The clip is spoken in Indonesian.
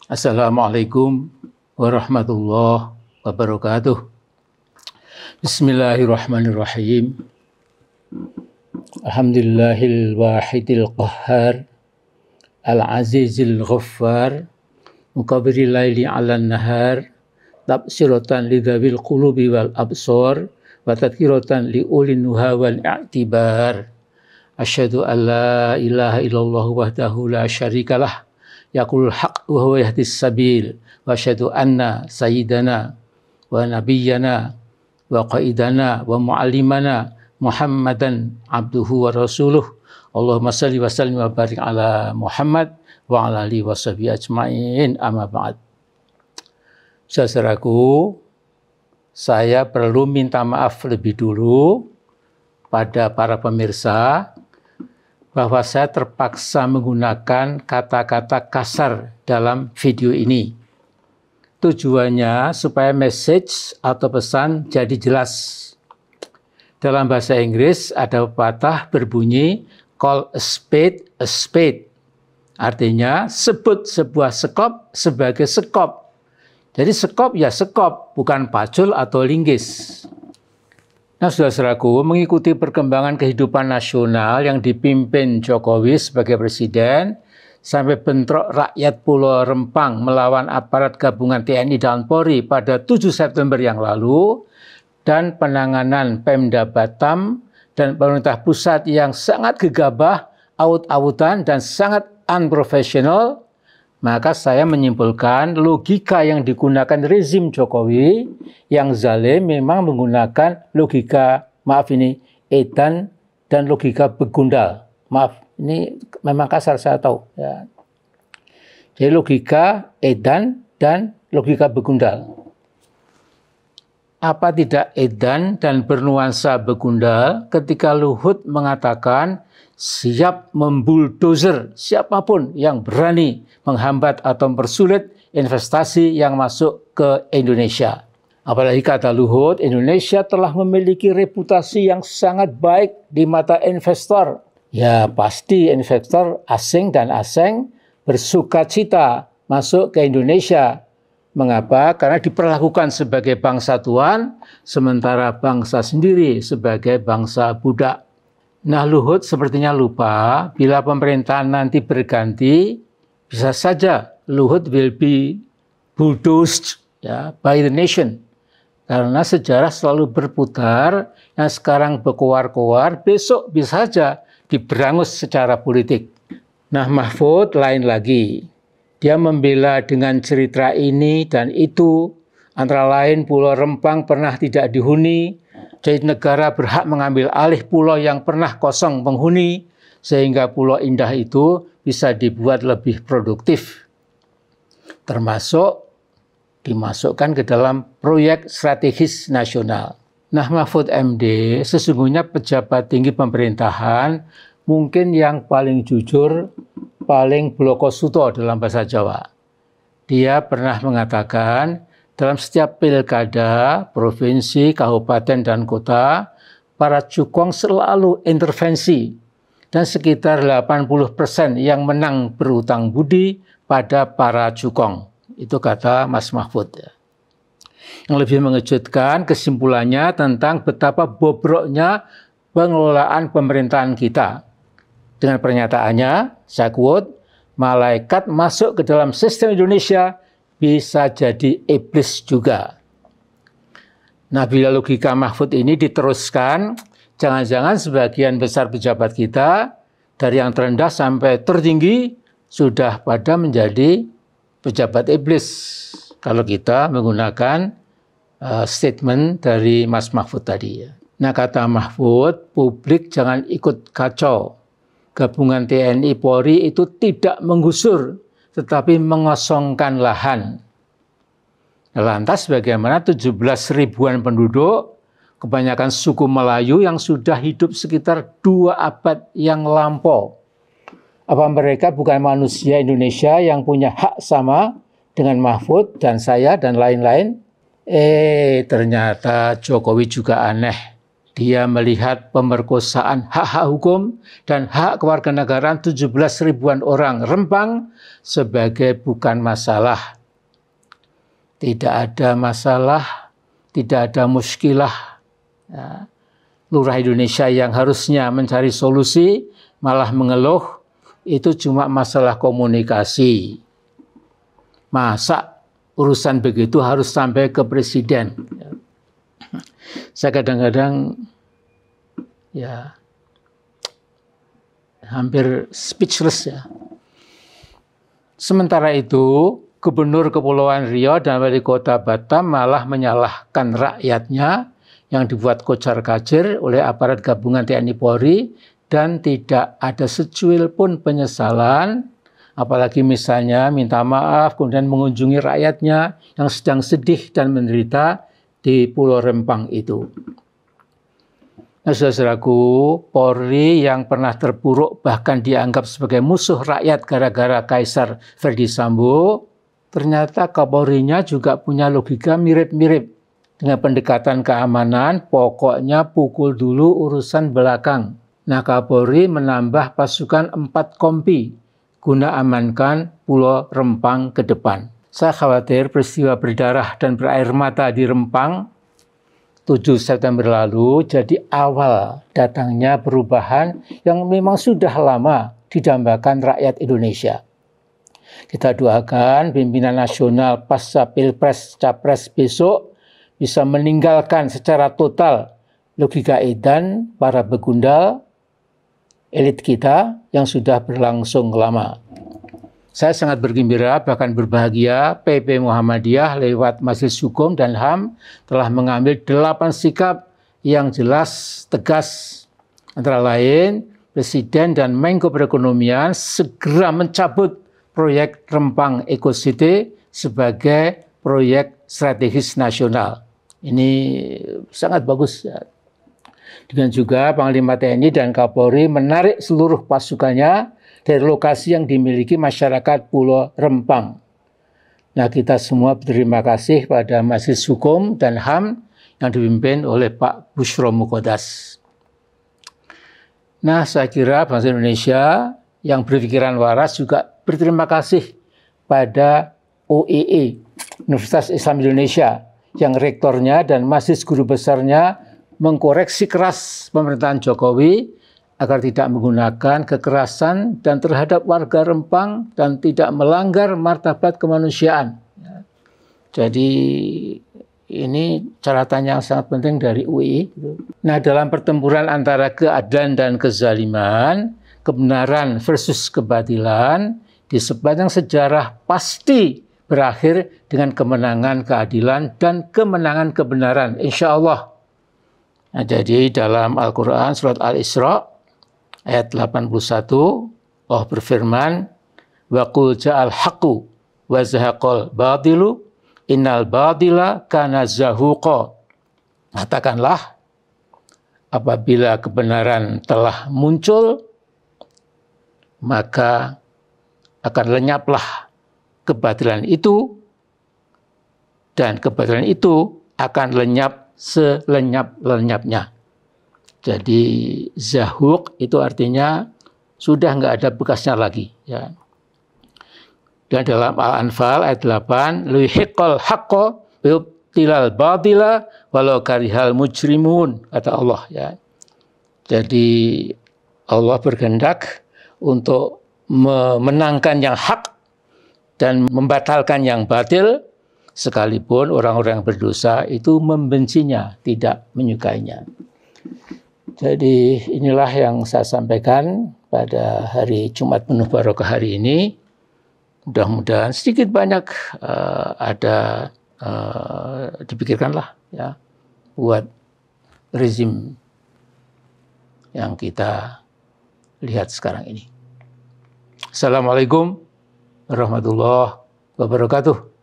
Assalamualaikum warahmatullahi wabarakatuh. Bismillahirrahmanirrahim. Alhamdulillahil wahidil qahhar, al-azizil ghaffar, mukabiril laili 'alan nahar, tabsiratan lidzawil qulubi wal absar, wa tadhkiratan li ulil nuha wal i'tibar. Asyhadu an la ilaha illallah wahdahu la syarikalah yaqulul haq wa huwa yahdis sabil, wa asyhadu anna sayyidana wa nabiyyana wa qaidana wa muallimana Muhammadan abduhu wa rasuluh. Allahumma salli wa sallim wa barik ala Muhammad wa ala alihi wa sahbihi ajmain, amma ba'd. Saudaraku, saya perlu minta maaf lebih dulu pada para pemirsa bahwa saya terpaksa menggunakan kata-kata kasar dalam video ini. Tujuannya supaya message atau pesan jadi jelas. Dalam bahasa Inggris ada pepatah berbunyi call a spade a spade. Artinya sebut sebuah sekop sebagai sekop. Jadi sekop ya sekop, bukan pacul atau linggis. Nah, saudara-saudaraku, mengikuti perkembangan kehidupan nasional yang dipimpin Jokowi sebagai presiden, sampai bentrok rakyat Pulau Rempang melawan aparat gabungan TNI dan Polri pada 7 September yang lalu, dan penanganan Pemda Batam dan pemerintah pusat yang sangat gegabah, aut-autan, dan sangat unprofesional, maka saya menyimpulkan logika yang digunakan rezim Jokowi yang zalim memang menggunakan logika, edan dan logika begundal. Maaf, ini memang kasar saya tahu. Ya. Jadi logika edan dan logika begundal. Apa tidak edan dan bernuansa begundal ketika Luhut mengatakan siap membuldozer siapapun yang berani menghambat atau mempersulit investasi yang masuk ke Indonesia. Apalagi kata Luhut, Indonesia telah memiliki reputasi yang sangat baik di mata investor. Ya pasti investor asing dan asing bersukacita masuk ke Indonesia. Mengapa? Karena diperlakukan sebagai bangsa tuan, sementara bangsa sendiri sebagai bangsa budak. Nah, Luhut sepertinya lupa bila pemerintahan nanti berganti, bisa saja Luhut will be bulldozed ya, by the nation. Karena sejarah selalu berputar, yang sekarang berkoar-koar, besok bisa saja diberangus secara politik. Nah, Mahfud lain lagi. Dia membela dengan cerita ini dan itu, antara lain Pulau Rempang pernah tidak dihuni, jadi negara berhak mengambil alih pulau yang pernah kosong penghuni, sehingga pulau indah itu bisa dibuat lebih produktif. Termasuk dimasukkan ke dalam proyek strategis nasional. Nah, Mahfud MD sesungguhnya pejabat tinggi pemerintahan, mungkin yang paling jujur, paling blokosuto dalam bahasa Jawa. Dia pernah mengatakan, dalam setiap pilkada, provinsi, kabupaten, dan kota, para cukong selalu intervensi. Dan sekitar 80% yang menang berutang budi pada para cukong. Itu kata Mas Mahfud. Yang lebih mengejutkan kesimpulannya tentang betapa bobroknya pengelolaan pemerintahan kita. Dengan pernyataannya, saya quote, malaikat masuk ke dalam sistem Indonesia bisa jadi iblis juga. Nah, bila logika Mahfud ini diteruskan, jangan-jangan sebagian besar pejabat kita, dari yang terendah sampai tertinggi, sudah pada menjadi pejabat iblis. Kalau kita menggunakan statement dari Mas Mahfud tadi. Nah, kata Mahfud, publik jangan ikut kacau. Gabungan TNI Polri itu tidak menggusur, tetapi mengosongkan lahan. Lantas bagaimana 17 ribuan penduduk, kebanyakan suku Melayu yang sudah hidup sekitar 2 abad yang lampau. Apa mereka bukan manusia Indonesia yang punya hak sama dengan Mahfud dan saya dan lain-lain? Ternyata Jokowi juga aneh. Dia melihat pemerkosaan hak-hak hukum dan hak kewarganegaraan 17 ribuan orang Rempang sebagai bukan masalah. Tidak ada masalah, tidak ada muskilah. Ya. Lurah Indonesia yang harusnya mencari solusi malah mengeluh, itu cuma masalah komunikasi. Masa urusan begitu harus sampai ke presiden? Saya kadang-kadang ya hampir speechless ya. Sementara itu, Gubernur Kepulauan Riau dan Wali Kota Batam malah menyalahkan rakyatnya yang dibuat kocar-kacir oleh aparat gabungan TNI Polri dan tidak ada secuil pun penyesalan, apalagi misalnya minta maaf kemudian mengunjungi rakyatnya yang sedang sedih dan menderita di Pulau Rempang itu. Nah, saudaraku, Polri yang pernah terpuruk bahkan dianggap sebagai musuh rakyat gara-gara Kaisar Ferdi Sambo, ternyata Kapolrinya juga punya logika mirip-mirip. Dengan pendekatan keamanan, pokoknya pukul dulu urusan belakang. Nah, Kapolri menambah pasukan 4 kompi guna amankan Pulau Rempang ke depan. Saya khawatir peristiwa berdarah dan berair mata di Rempang 7 September lalu jadi awal datangnya perubahan yang memang sudah lama didambakan rakyat Indonesia. Kita doakan pimpinan nasional pasca Pilpres Capres besok bisa meninggalkan secara total logika edan para begundal elit kita yang sudah berlangsung lama. Saya sangat bergembira, bahkan berbahagia, PP Muhammadiyah lewat Majelis Hukum dan HAM telah mengambil 8 sikap yang jelas, tegas. Antara lain, Presiden dan Menko Perekonomian segera mencabut proyek Rempang Eco City sebagai proyek strategis nasional. Ini sangat bagus. Dengan juga Panglima TNI dan Kapolri menarik seluruh pasukannya dari lokasi yang dimiliki masyarakat Pulau Rempang. Nah, kita semua berterima kasih pada Majelis Hukum dan HAM yang dipimpin oleh Pak Bushro Mukodas. Nah, saya kira bangsa Indonesia yang berpikiran waras juga berterima kasih pada UII, Universitas Islam Indonesia, yang rektornya dan majelis guru besarnya mengkoreksi keras pemerintahan Jokowi agar tidak menggunakan kekerasan dan terhadap warga Rempang dan tidak melanggar martabat kemanusiaan. Jadi ini catatan yang sangat penting dari UI. Nah, dalam pertempuran antara keadilan dan kezaliman, kebenaran versus kebatilan, di sepanjang sejarah pasti berakhir dengan kemenangan keadilan dan kemenangan kebenaran, insya Allah. Nah, jadi dalam Al-Quran surat Al-Isra ayat 81, Allah berfirman, wa qul ja'al haqqu wa zahaqal batilu innal batila kana zahuqa. Katakanlah, apabila kebenaran telah muncul, maka akan lenyaplah kebatilan itu, dan kebatilan itu akan lenyap selenyap-lenyapnya. Jadi zahuk itu artinya sudah nggak ada bekasnya lagi. Ya. Dan dalam Al-Anfal ayat 8, lihiqal haqqo yubtilal batila walau karihal mujrimun, kata Allah. Ya. Jadi Allah berkehendak untuk memenangkan yang hak dan membatalkan yang batil, sekalipun orang-orang yang berdosa itu membencinya, tidak menyukainya. Jadi inilah yang saya sampaikan pada hari Jumat penuh barokah hari ini. Mudah-mudahan sedikit banyak ada dipikirkanlah ya buat rezim yang kita lihat sekarang ini. Assalamualaikum warahmatullahi wabarakatuh.